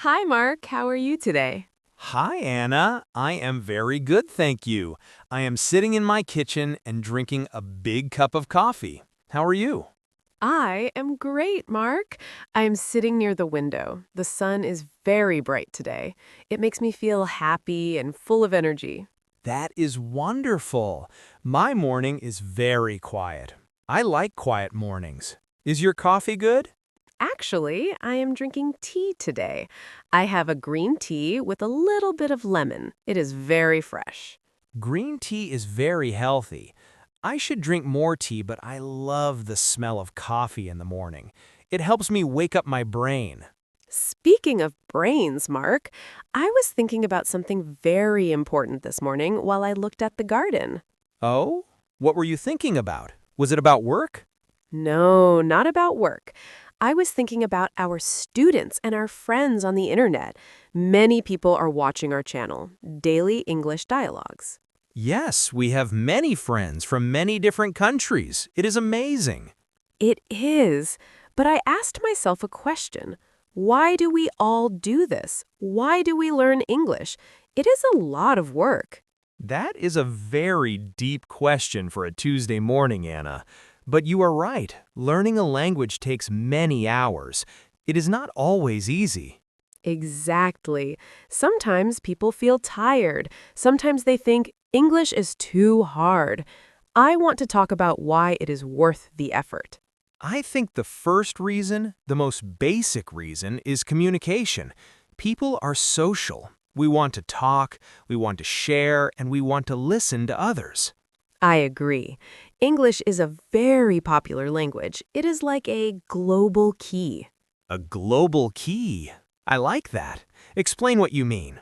Hi, Mark. How are you today? Hi, Anna. I am very good, thank you. I am sitting in my kitchen and drinking a big cup of coffee. How are you? I am great, Mark. I am sitting near the window. The sun is very bright today. It makes me feel happy and full of energy. That is wonderful. My morning is very quiet. I like quiet mornings. Is your coffee good? Actually, I am drinking tea today. I have a green tea with a little bit of lemon. It is very fresh. Green tea is very healthy. I should drink more tea, but I love the smell of coffee in the morning. It helps me wake up my brain. Speaking of brains, Mark, I was thinking about something very important this morning while I looked at the garden. Oh? What were you thinking about? Was it about work? No, not about work. I was thinking about our students and our friends on the internet. Many people are watching our channel, Daily English Dialogues. Yes, we have many friends from many different countries. It is amazing. It is. But I asked myself a question. Why do we all do this? Why do we learn English? It is a lot of work. That is a very deep question for a Tuesday morning, Anna. But you are right. Learning a language takes many hours. It is not always easy. Exactly. Sometimes people feel tired. Sometimes they think English is too hard. I want to talk about why it is worth the effort. I think the first reason, the most basic reason, is communication. People are social. We want to talk, we want to share, and we want to listen to others. I agree. English is a very popular language. It is like a global key. A global key. I like that. Explain what you mean.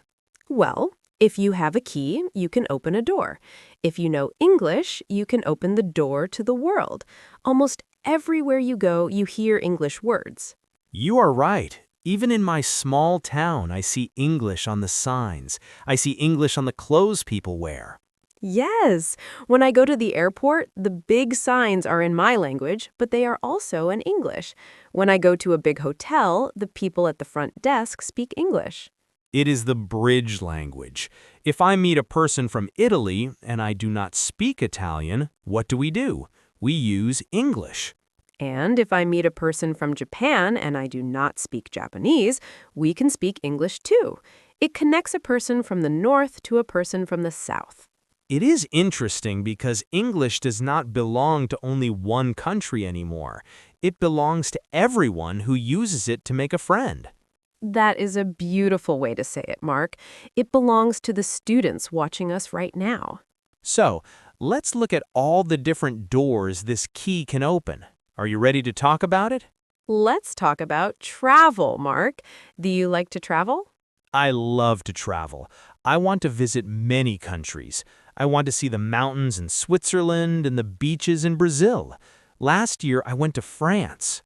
Well, if you have a key, you can open a door. If you know English, you can open the door to the world. Almost everywhere you go, you hear English words. You are right. Even in my small town, I see English on the signs. I see English on the clothes people wear. Yes. When I go to the airport, the big signs are in my language, but they are also in English. When I go to a big hotel, the people at the front desk speak English. It is the bridge language. If I meet a person from Italy and I do not speak Italian, what do? We use English. And if I meet a person from Japan and I do not speak Japanese, we can speak English too. It connects a person from the north to a person from the south. It is interesting because English does not belong to only one country anymore. It belongs to everyone who uses it to make a friend. That is a beautiful way to say it, Mark. It belongs to the students watching us right now. So, let's look at all the different doors this key can open. Are you ready to talk about it? Let's talk about travel, Mark. Do you like to travel? I love to travel. I want to visit many countries. I want to see the mountains in Switzerland and the beaches in Brazil. Last year, I went to France.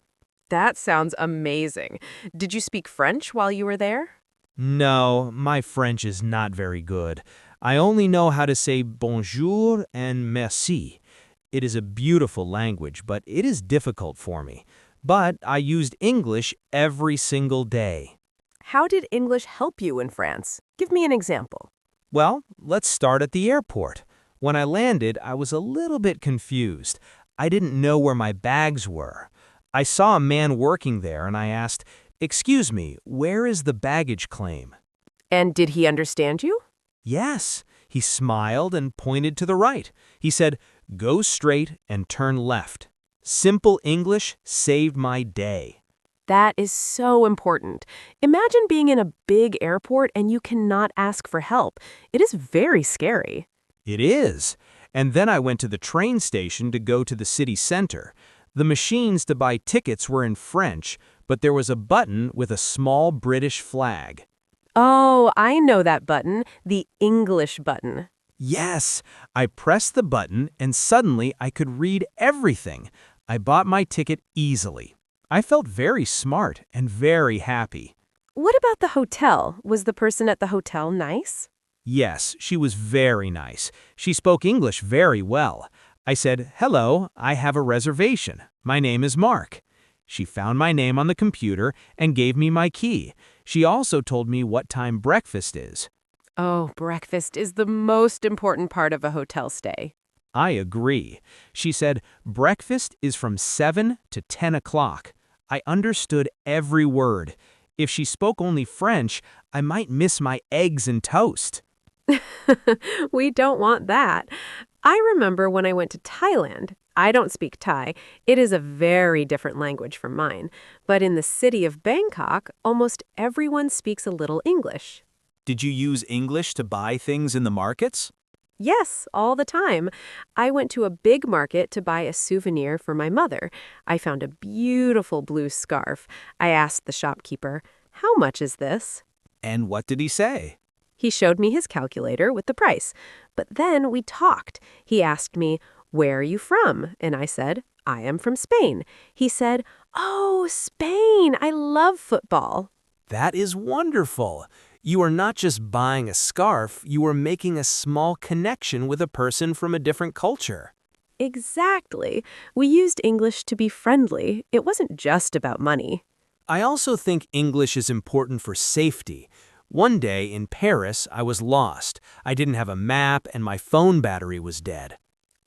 That sounds amazing. Did you speak French while you were there? No, my French is not very good. I only know how to say bonjour and merci. It is a beautiful language, but it is difficult for me. But I used English every single day. How did English help you in France? Give me an example. Well, let's start at the airport. When I landed, I was a little bit confused. I didn't know where my bags were. I saw a man working there and I asked, "Excuse me, where is the baggage claim?" And did he understand you? Yes, he smiled and pointed to the right. He said, "Go straight and turn left." Simple English saved my day. That is so important. Imagine being in a big airport and you cannot ask for help. It is very scary. It is. And then I went to the train station to go to the city center. The machines to buy tickets were in French, but there was a button with a small British flag. Oh, I know that button, the English button. Yes, I pressed the button and suddenly I could read everything. I bought my ticket easily. I felt very smart and very happy. What about the hotel? Was the person at the hotel nice? Yes, she was very nice. She spoke English very well. I said, "Hello, I have a reservation. My name is Mark." She found my name on the computer and gave me my key. She also told me what time breakfast is. Oh, breakfast is the most important part of a hotel stay. I agree. She said, breakfast is from 7 to 10 o'clock. I understood every word. If she spoke only French, I might miss my eggs and toast. We don't want that. I remember when I went to Thailand. I don't speak Thai. It is a very different language from mine. But in the city of Bangkok, almost everyone speaks a little English. Did you use English to buy things in the markets? Yes, all the time. I went to a big market to buy a souvenir for my mother. I found a beautiful blue scarf. I asked the shopkeeper, "How much is this?" And what did he say? He showed me his calculator with the price. But then we talked. He asked me, "Where are you from?" And I said, "I am from Spain." He said, "Oh, Spain. I love football." That is wonderful. You are not just buying a scarf, you are making a small connection with a person from a different culture. Exactly. We used English to be friendly. It wasn't just about money. I also think English is important for safety. One day in Paris, I was lost. I didn't have a map and my phone battery was dead.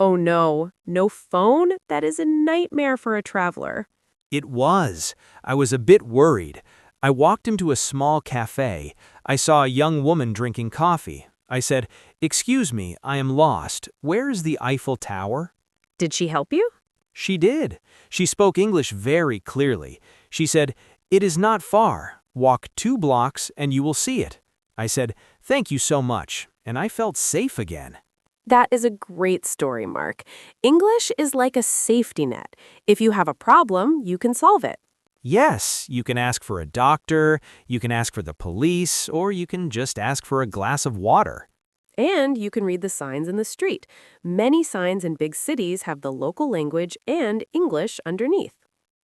Oh no, no phone? That is a nightmare for a traveler. It was. I was a bit worried. I walked into a small cafe. I saw a young woman drinking coffee. I said, "Excuse me, I am lost. Where is the Eiffel Tower?" Did she help you? She did. She spoke English very clearly. She said, "It is not far. Walk 2 blocks and you will see it." I said, "Thank you so much," and I felt safe again. That is a great story, Mark. English is like a safety net. If you have a problem, you can solve it. Yes, you can ask for a doctor, you can ask for the police, or you can just ask for a glass of water. And you can read the signs in the street. Many signs in big cities have the local language and English underneath.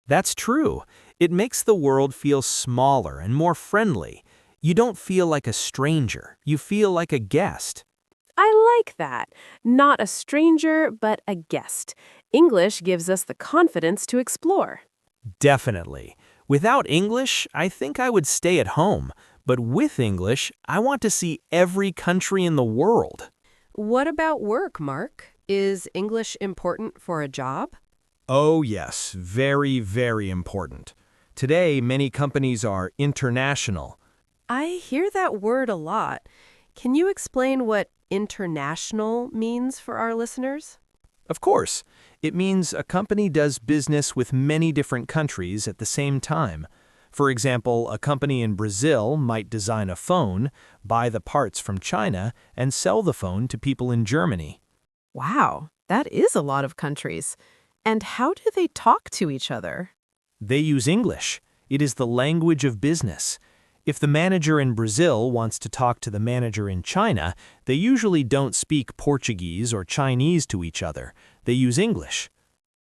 That's true. It makes the world feel smaller and more friendly. You don't feel like a stranger. You feel like a guest. I like that. Not a stranger, but a guest. English gives us the confidence to explore. Definitely. Without English, I think I would stay at home. But with English, I want to see every country in the world. What about work, Mark? Is English important for a job? Oh, yes. Very, very important. Today, many companies are international. I hear that word a lot. Can you explain what international means for our listeners? Of course, it means a company does business with many different countries at the same time. For example, a company in Brazil might design a phone, buy the parts from China, and sell the phone to people in Germany. Wow, that is a lot of countries. And how do they talk to each other? They use English. It is the language of business. If the manager in Brazil wants to talk to the manager in China, they usually don't speak Portuguese or Chinese to each other. They use English.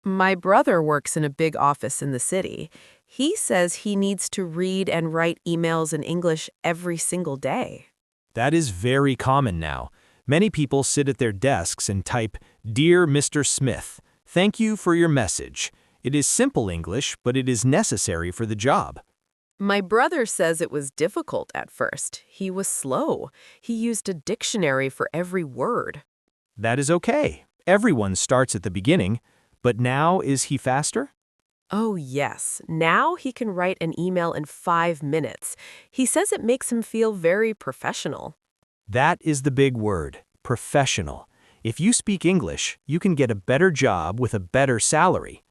My brother works in a big office in the city. He says he needs to read and write emails in English every single day. That is very common now. Many people sit at their desks and type, "Dear Mr. Smith, thank you for your message." It is simple English, but it is necessary for the job. My brother says it was difficult at first. He was slow. He used a dictionary for every word. That is okay. Everyone starts at the beginning. But now, is he faster? Oh, yes. Now he can write an email in 5 minutes. He says it makes him feel very professional. That is the big word, professional. If you speak English, you can get a better job with a better salary.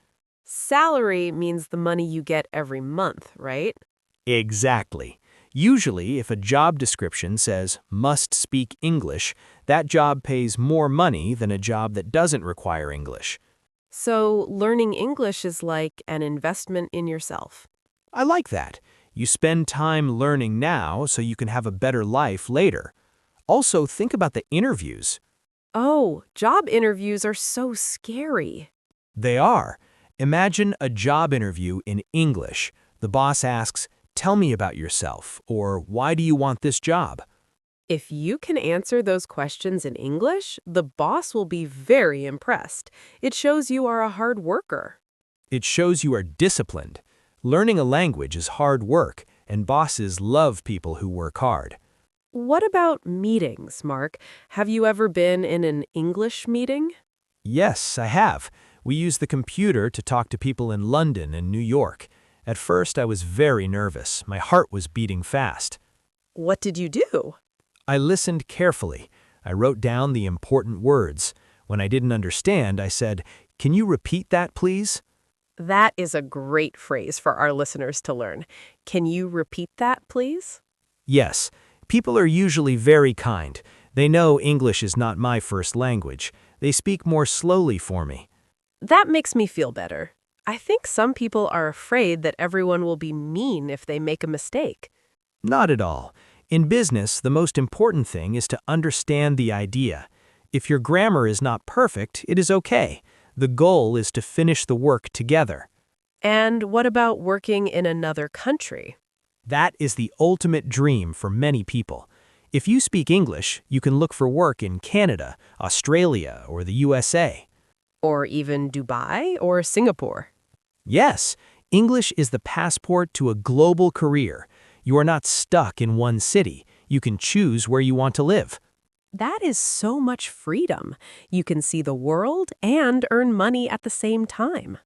Salary means the money you get every month, right? Exactly. Usually, if a job description says must speak English, that job pays more money than a job that doesn't require English. So learning English is like an investment in yourself. I like that. You spend time learning now so you can have a better life later. Also, think about the interviews. Oh, job interviews are so scary. They are. Imagine a job interview in English. The boss asks, "Tell me about yourself," or "Why do you want this job?" If you can answer those questions in English, the boss will be very impressed. It shows you are a hard worker. It shows you are disciplined. Learning a language is hard work. and bosses love people who work hard. What about meetings, Mark? Have you ever been in an English meeting? Yes, I have. We use the computer to talk to people in London and New York. At first, I was very nervous. My heart was beating fast. What did you do? I listened carefully. I wrote down the important words. When I didn't understand, I said, "Can you repeat that, please?" That is a great phrase for our listeners to learn. Can you repeat that, please? Yes, people are usually very kind. They know English is not my first language. They speak more slowly for me. That makes me feel better. I think some people are afraid that everyone will be mean if they make a mistake. Not at all. In business, the most important thing is to understand the idea. If your grammar is not perfect, it is okay. The goal is to finish the work together. And what about working in another country? That is the ultimate dream for many people. If you speak English, you can look for work in Canada, Australia, or the USA. Or even Dubai or Singapore? Yes, English is the passport to a global career. You are not stuck in one city. You can choose where you want to live. That is so much freedom. You can see the world and earn money at the same time.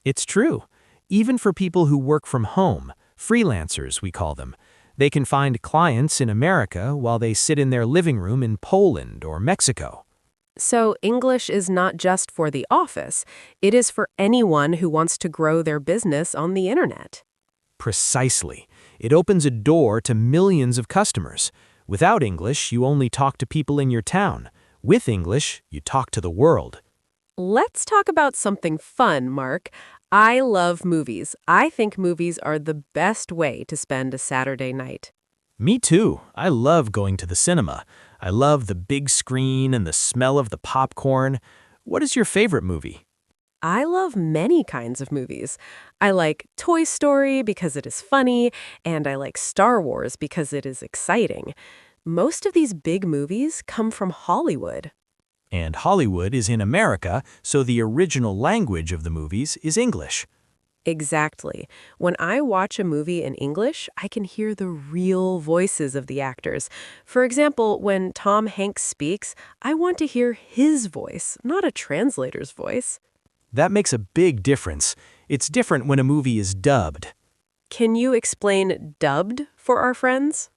It's true. Even for people who work from home, freelancers we call them, they can find clients in America while they sit in their living room in Poland or Mexico. So English is not just for the office. It is for anyone who wants to grow their business on the internet. Precisely. It opens a door to millions of customers. Without English, you only talk to people in your town. With English, you talk to the world. Let's talk about something fun, Mark. I love movies. I think movies are the best way to spend a Saturday night. Me too. I love going to the cinema. I love the big screen and the smell of the popcorn. What is your favorite movie? I love many kinds of movies. I like Toy Story because it is funny, and I like Star Wars because it is exciting. Most of these big movies come from Hollywood. And Hollywood is in America, so the original language of the movies is English. Exactly. When I watch a movie in English, I can hear the real voices of the actors. For example, when Tom Hanks speaks, I want to hear his voice, not a translator's voice. That makes a big difference. It's different when a movie is dubbed. Can you explain dubbed for our friends?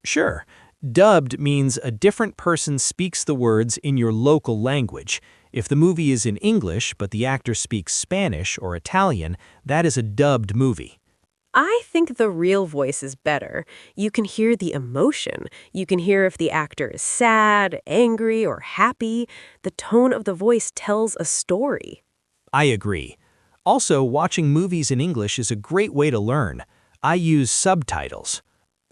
Sure. Dubbed means a different person speaks the words in your local language. If the movie is in English, but the actor speaks Spanish or Italian, that is a dubbed movie. I think the real voice is better. You can hear the emotion. You can hear if the actor is sad, angry, or happy. The tone of the voice tells a story. I agree. Also, watching movies in English is a great way to learn. I use subtitles.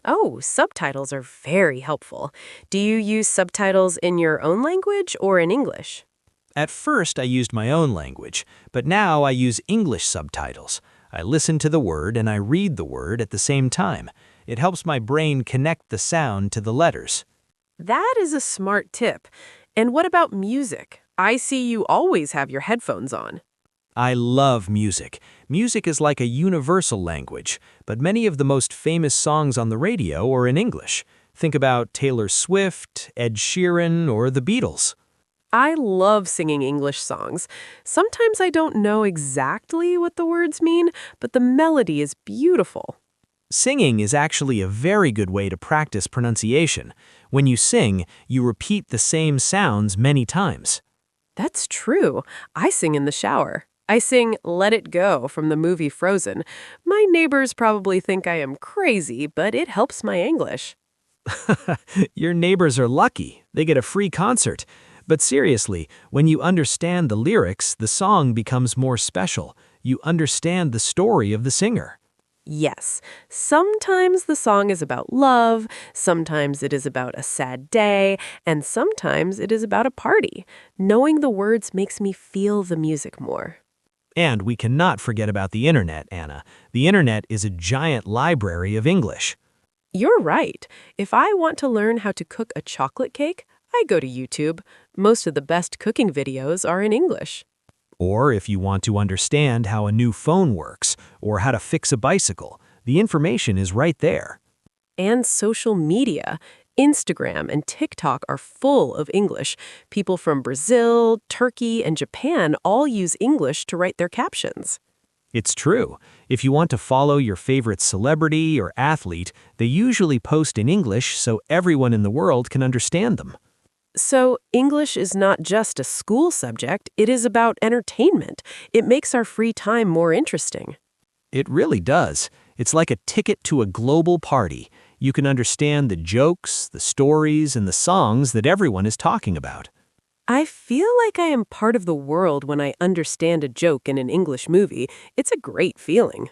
Oh, subtitles are very helpful. Do you use subtitles in your own language or in English? At first, I used my own language, but now I use English subtitles. I listen to the word and I read the word at the same time. It helps my brain connect the sound to the letters. That is a smart tip. And what about music? I see you always have your headphones on. I love music. Music is like a universal language, but many of the most famous songs on the radio are in English. Think about Taylor Swift, Ed Sheeran, or the Beatles. I love singing English songs. Sometimes I don't know exactly what the words mean, but the melody is beautiful. Singing is actually a very good way to practice pronunciation. When you sing, you repeat the same sounds many times. That's true. I sing in the shower. I sing Let It Go from the movie Frozen. My neighbors probably think I am crazy, but it helps my English. Your neighbors are lucky. They get a free concert. But seriously, when you understand the lyrics, the song becomes more special. You understand the story of the singer. Yes, sometimes the song is about love, sometimes it is about a sad day, and sometimes it is about a party. Knowing the words makes me feel the music more. And we cannot forget about the internet, Anna. The internet is a giant library of English. You're right. If I want to learn how to cook a chocolate cake, I go to YouTube. Most of the best cooking videos are in English. Or if you want to understand how a new phone works or how to fix a bicycle, The information is right there. And social media. Instagram and TikTok are full of English. People from Brazil, Turkey, and Japan all use English to write their captions. It's true. If you want to follow your favorite celebrity or athlete, they usually post in English so everyone in the world can understand them. So, English is not just a school subject, it is about entertainment. It makes our free time more interesting. It really does. It's like a ticket to a global party. You can understand the jokes, the stories, and the songs that everyone is talking about. I feel like I am part of the world when I understand a joke in an English movie. It's a great feeling.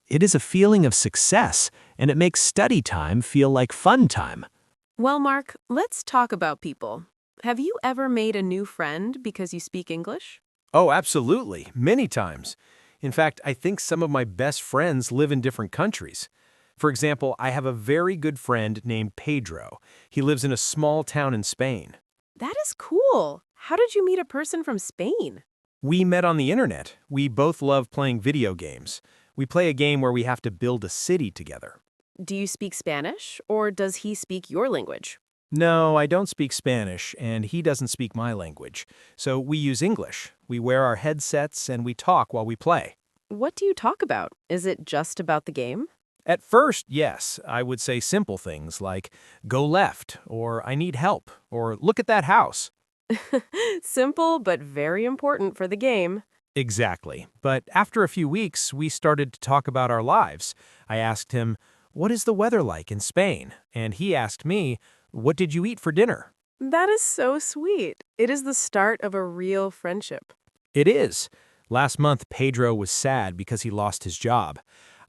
It is a feeling of success, and it makes study time feel like fun time. Well, Mark, let's talk about people. Have you ever made a new friend because you speak English? Oh, absolutely. Many times. In fact, I think some of my best friends live in different countries. For example, I have a very good friend named Pedro. He lives in a small town in Spain. That is cool. How did you meet a person from Spain? We met on the internet. We both love playing video games. We play a game where we have to build a city together. Do you speak Spanish, or does he speak your language? No, I don't speak Spanish, and he doesn't speak my language. So we use English. We wear our headsets and we talk while we play. What do you talk about? Is it just about the game? At first, yes, I would say simple things like, go left, or I need help, or look at that house. Simple, but very important for the game. Exactly. But after a few weeks, we started to talk about our lives. I asked him, what is the weather like in Spain? And he asked me, what did you eat for dinner? That is so sweet. It is the start of a real friendship. It is. Last month, Pedro was sad because he lost his job.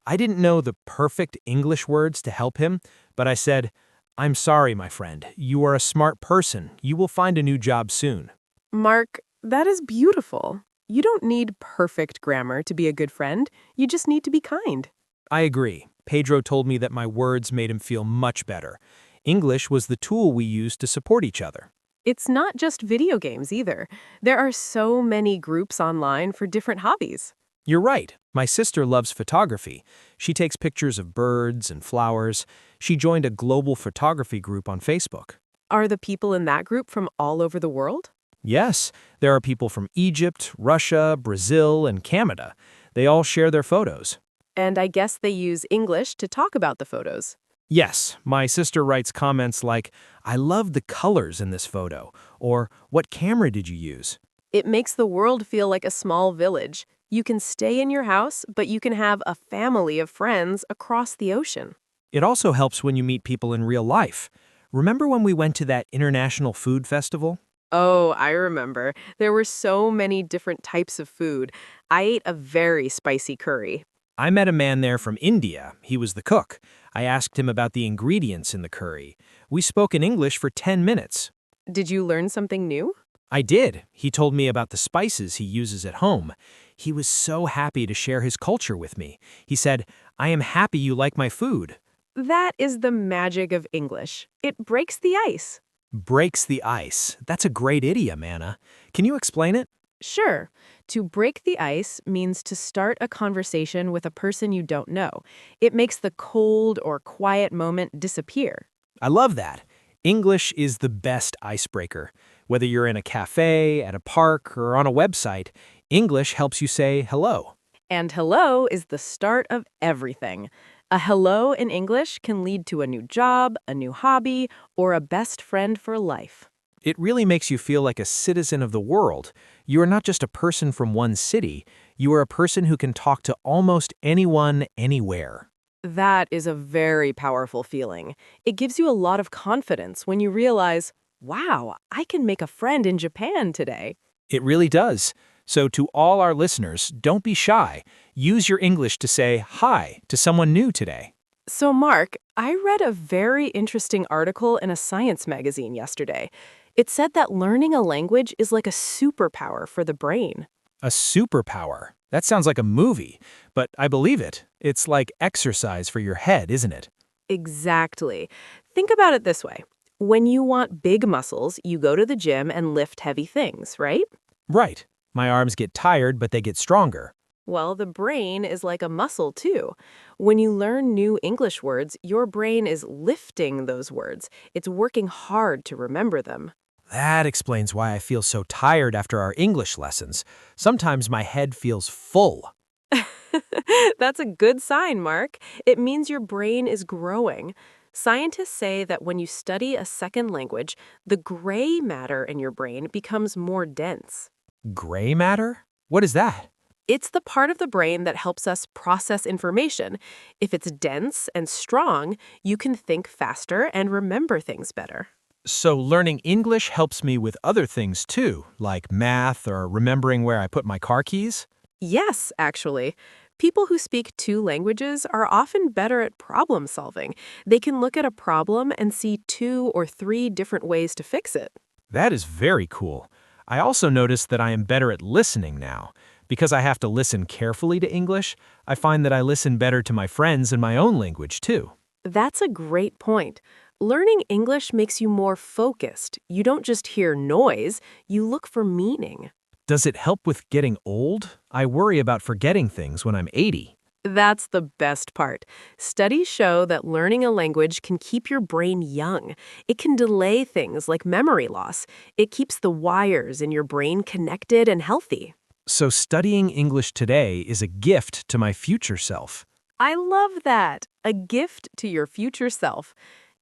I didn't know the perfect English words to help him, but I said, I'm sorry, my friend. You are a smart person. You will find a new job soon. Mark, that is beautiful. You don't need perfect grammar to be a good friend. You just need to be kind. I agree. Pedro told me that my words made him feel much better. English was the tool we used to support each other. It's not just video games either. There are so many groups online for different hobbies. You're right. My sister loves photography. She takes pictures of birds and flowers. She joined a global photography group on Facebook. Are the people in that group from all over the world? Yes, there are people from Egypt, Russia, Brazil, and Canada. They all share their photos. And I guess they use English to talk about the photos. Yes, my sister writes comments like, I love the colors in this photo, or what camera did you use? It makes the world feel like a small village. You can stay in your house, but you can have a family of friends across the ocean. It also helps when you meet people in real life. Remember when we went to that international food festival? Oh, I remember. There were so many different types of food. I ate a very spicy curry. I met a man there from India. He was the cook. I asked him about the ingredients in the curry. We spoke in English for 10 minutes. Did you learn something new? I did. He told me about the spices he uses at home. He was so happy to share his culture with me. He said, I am happy you like my food. That is the magic of English. It breaks the ice. Breaks the ice. That's a great idiom, Anna. Can you explain it? Sure. To break the ice means to start a conversation with a person you don't know. It makes the cold or quiet moment disappear. I love that. English is the best icebreaker. Whether you're in a cafe, at a park, or on a website, English helps you say hello. And hello is the start of everything. A hello in English can lead to a new job, a new hobby, or a best friend for life. It really makes you feel like a citizen of the world. You are not just a person from one city. You are a person who can talk to almost anyone, anywhere. That is a very powerful feeling. It gives you a lot of confidence when you realize, wow, I can make a friend in Japan today. It really does. So to all our listeners, don't be shy. Use your English to say hi to someone new today. So, Mark, I read a very interesting article in a science magazine yesterday. It said that learning a language is like a superpower for the brain. A superpower. That sounds like a movie, but I believe it. It's like exercise for your head, isn't it? Exactly. Think about it this way. When you want big muscles, you go to the gym and lift heavy things, right? Right. My arms get tired, but they get stronger. Well, the brain is like a muscle, too. When you learn new English words, your brain is lifting those words. It's working hard to remember them. That explains why I feel so tired after our English lessons. Sometimes my head feels full. That's a good sign, Mark. It means your brain is growing. Scientists say that when you study a second language, the gray matter in your brain becomes more dense. Gray matter? What is that? It's the part of the brain that helps us process information. If it's dense and strong, you can think faster and remember things better. So learning English helps me with other things too, like math or remembering where I put my car keys? Yes, actually. People who speak two languages are often better at problem solving. They can look at a problem and see two or three different ways to fix it. That is very cool. I also noticed that I am better at listening now. Because I have to listen carefully to English, I find that I listen better to my friends in my own language too. That's a great point. Learning English makes you more focused. You don't just hear noise, you look for meaning. Does it help with getting old? I worry about forgetting things when I'm 80. That's the best part. Studies show that learning a language can keep your brain young. It can delay things like memory loss. It keeps the wires in your brain connected and healthy. So studying English today is a gift to my future self. I love that. A gift to your future self.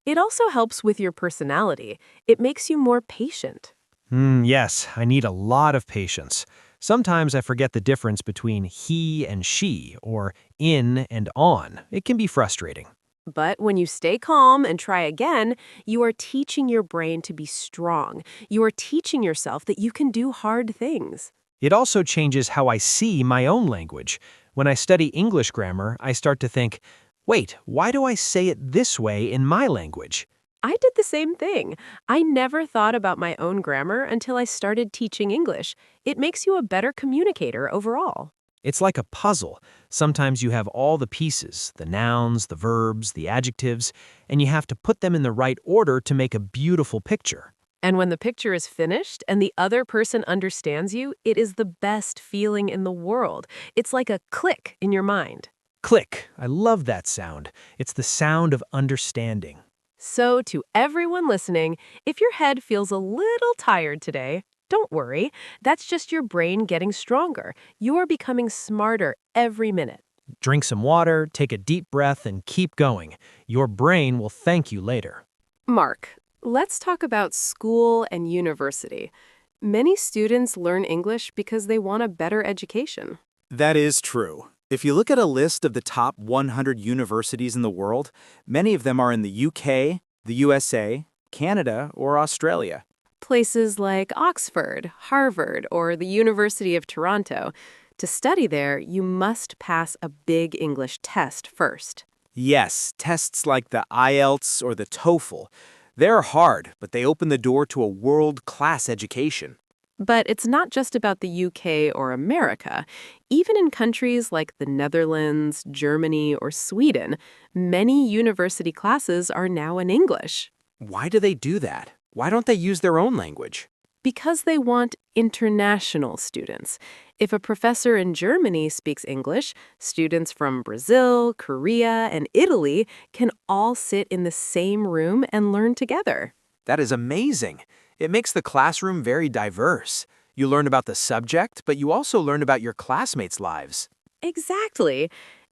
It also helps with your personality. It makes you more patient. Yes, I need a lot of patience. Sometimes I forget the difference between he and she, or in and on. It can be frustrating. But when you stay calm and try again, you are teaching your brain to be strong. You are teaching yourself that you can do hard things. It also changes how I see my own language. When I study English grammar, I start to think, wait, why do I say it this way in my language? I did the same thing. I never thought about my own grammar until I started teaching English. It makes you a better communicator overall. It's like a puzzle. Sometimes you have all the pieces, the nouns, the verbs, the adjectives, and you have to put them in the right order to make a beautiful picture. And when the picture is finished and the other person understands you, it is the best feeling in the world. It's like a click in your mind. Click. I love that sound. It's the sound of understanding. So, to everyone listening, if your head feels a little tired today, don't worry. That's just your brain getting stronger. You are becoming smarter every minute. Drink some water, take a deep breath, and keep going. Your brain will thank you later. Mark, let's talk about school and university. Many students learn English because they want a better education. That is true. If you look at a list of the top 100 universities in the world, many of them are in the UK, the USA, Canada, or Australia. Places like Oxford, Harvard, or the University of Toronto. To study there, you must pass a big English test first. Yes, tests like the IELTS or the TOEFL. They're hard, but they open the door to a world-class education. But it's not just about the UK or America. Even in countries like the Netherlands, Germany, or Sweden, many university classes are now in English. Why do they do that? Why don't they use their own language? Because they want international students. If a professor in Germany speaks English, students from Brazil, Korea, and Italy can all sit in the same room and learn together. That is amazing. It makes the classroom very diverse. You learn about the subject, but you also learn about your classmates' lives. Exactly.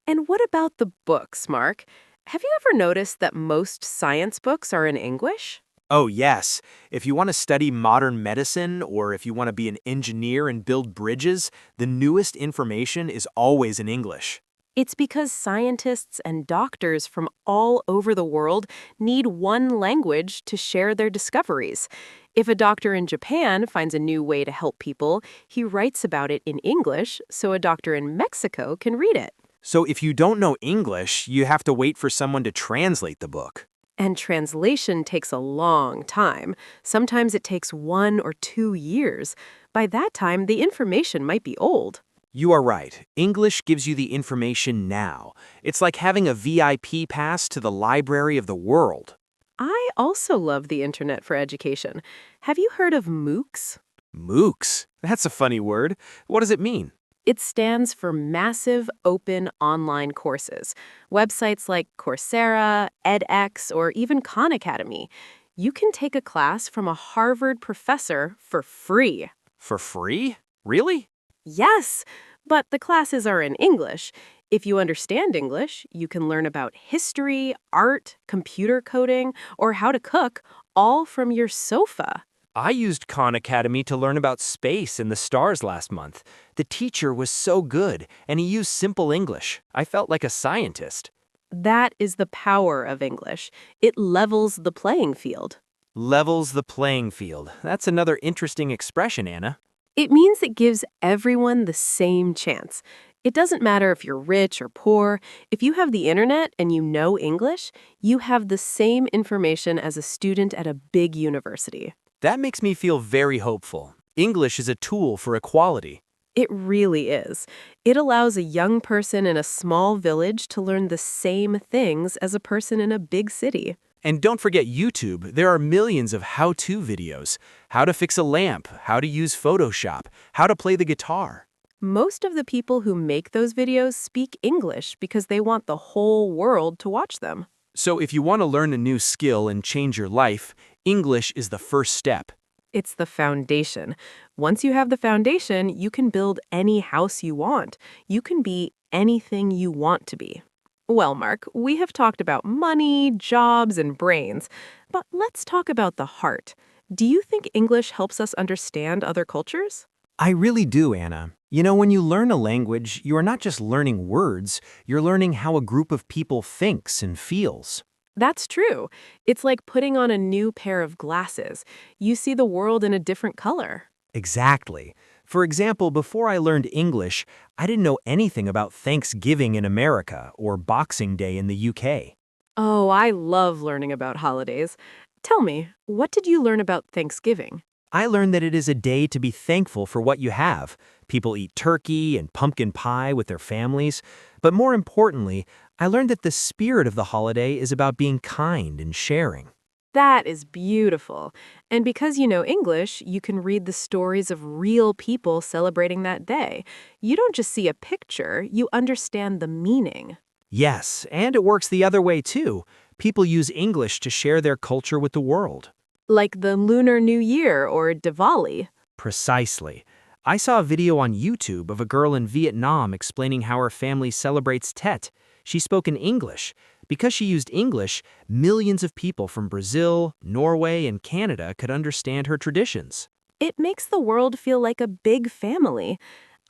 And what about the books, Mark? Have you ever noticed that most science books are in English? Oh, yes. If you want to study modern medicine or if you want to be an engineer and build bridges, the newest information is always in English. It's because scientists and doctors from all over the world need one language to share their discoveries. If a doctor in Japan finds a new way to help people, he writes about it in English so a doctor in Mexico can read it. So if you don't know English, you have to wait for someone to translate the book. And translation takes a long time. Sometimes it takes 1 or 2 years. By that time, the information might be old. You are right. English gives you the information now. It's like having a VIP pass to the library of the world. I also love the internet for education. Have you heard of MOOCs? MOOCs? That's a funny word. What does it mean? It stands for Massive Open Online Courses. Websites like Coursera, edX, or even Khan Academy. You can take a class from a Harvard professor for free. For free? Really? Yes, but the classes are in English. If you understand English, you can learn about history, art, computer coding, or how to cook, all from your sofa. I used Khan Academy to learn about space and the stars last month. The teacher was so good, and he used simple English. I felt like a scientist. That is the power of English. It levels the playing field. Levels the playing field. That's another interesting expression, Anna. It means it gives everyone the same chance. It doesn't matter if you're rich or poor. If you have the internet and you know English, you have the same information as a student at a big university. That makes me feel very hopeful. English is a tool for equality. It really is. It allows a young person in a small village to learn the same things as a person in a big city. And don't forget YouTube. There are millions of how-to videos. How to fix a lamp, how to use Photoshop, how to play the guitar. Most of the people who make those videos speak English because they want the whole world to watch them. So if you want to learn a new skill and change your life, English is the first step. It's the foundation. Once you have the foundation, you can build any house you want. You can be anything you want to be. Well, Mark, we have talked about money, jobs, and brains, but let's talk about the heart. Do you think English helps us understand other cultures? I really do, Anna. You know, when you learn a language, you are not just learning words, you're learning how a group of people thinks and feels. That's true. It's like putting on a new pair of glasses. You see the world in a different color. Exactly. For example, before I learned English, I didn't know anything about Thanksgiving in America or Boxing Day in the UK. Oh, I love learning about holidays. Tell me, what did you learn about Thanksgiving? I learned that it is a day to be thankful for what you have. People eat turkey and pumpkin pie with their families. But more importantly, I learned that the spirit of the holiday is about being kind and sharing. That is beautiful. And because you know English, you can read the stories of real people celebrating that day. You don't just see a picture, you understand the meaning. Yes, and it works the other way too. People use English to share their culture with the world. Like the Lunar New Year or Diwali. Precisely. I saw a video on YouTube of a girl in Vietnam explaining how her family celebrates Tet. She spoke in English. Because she used English, millions of people from Brazil, Norway, and Canada could understand her traditions. It makes the world feel like a big family.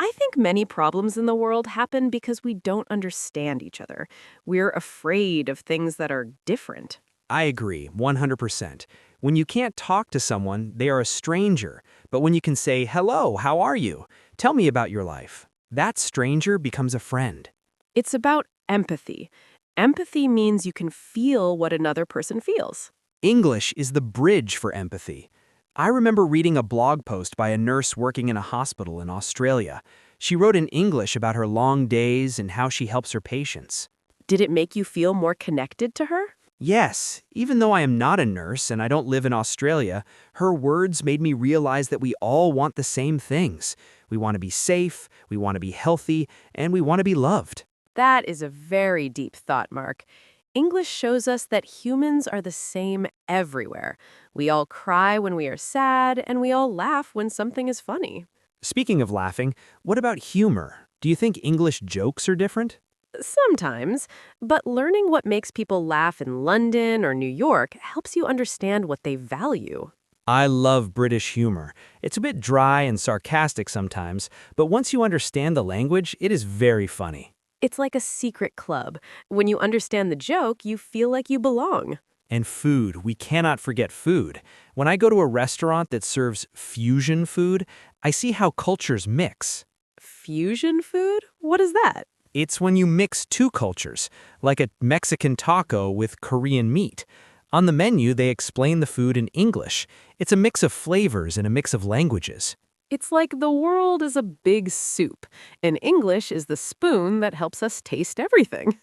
I think many problems in the world happen because we don't understand each other. We're afraid of things that are different. I agree, 100%. When you can't talk to someone, they are a stranger. But when you can say, "Hello, how are you? Tell me about your life," that stranger becomes a friend. It's about empathy. Empathy means you can feel what another person feels. English is the bridge for empathy. I remember reading a blog post by a nurse working in a hospital in Australia. She wrote in English about her long days and how she helps her patients. Did it make you feel more connected to her? Yes, even though I am not a nurse and I don't live in Australia, her words made me realize that we all want the same things. We want to be safe, we want to be healthy, and we want to be loved. That is a very deep thought, Mark. English shows us that humans are the same everywhere. We all cry when we are sad, and we all laugh when something is funny. Speaking of laughing, what about humor? Do you think English jokes are different? Sometimes, but learning what makes people laugh in London or New York helps you understand what they value. I love British humor. It's a bit dry and sarcastic sometimes, but once you understand the language, it is very funny. It's like a secret club. When you understand the joke, you feel like you belong. And food, we cannot forget food. When I go to a restaurant that serves fusion food, I see how cultures mix. Fusion food? What is that? It's when you mix two cultures, like a Mexican taco with Korean meat. On the menu, they explain the food in English. It's a mix of flavors and a mix of languages. It's like the world is a big soup, and English is the spoon that helps us taste everything.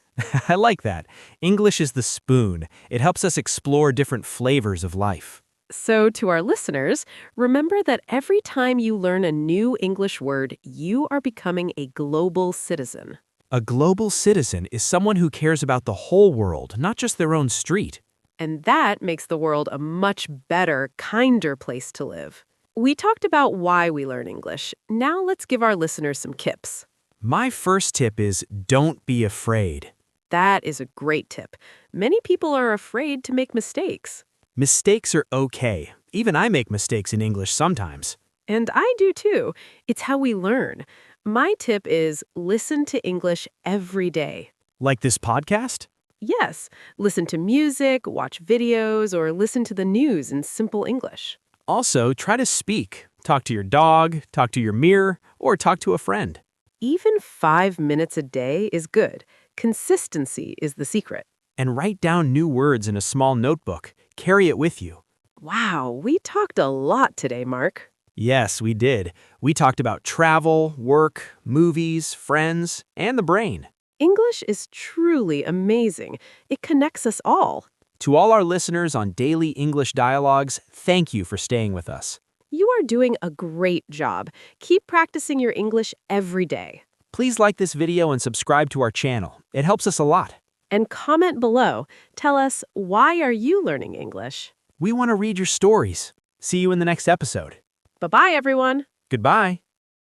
I like that. English is the spoon. It helps us explore different flavors of life. So, to our listeners, remember that every time you learn a new English word, you are becoming a global citizen. A global citizen is someone who cares about the whole world, not just their own street. And that makes the world a much better, kinder place to live. We talked about why we learn English. Now let's give our listeners some tips. My first tip is don't be afraid. That is a great tip. Many people are afraid to make mistakes. Mistakes are okay. Even I make mistakes in English sometimes. And I do too. It's how we learn. My tip is listen to English every day. Like this podcast? Yes, listen to music, watch videos, or listen to the news in simple English. Also, try to speak. Talk to your dog, talk to your mirror, or talk to a friend. Even 5 minutes a day is good. Consistency is the secret. And write down new words in a small notebook. Carry it with you. Wow, we talked a lot today, Mark. Yes, we did. We talked about travel, work, movies, friends, and the brain. English is truly amazing. It connects us all. To all our listeners on Daily English Dialogues, thank you for staying with us. You are doing a great job. Keep practicing your English every day. Please like this video and subscribe to our channel. It helps us a lot. And comment below. Tell us, why are you learning English? We want to read your stories. See you in the next episode. Bye-bye, everyone. Goodbye.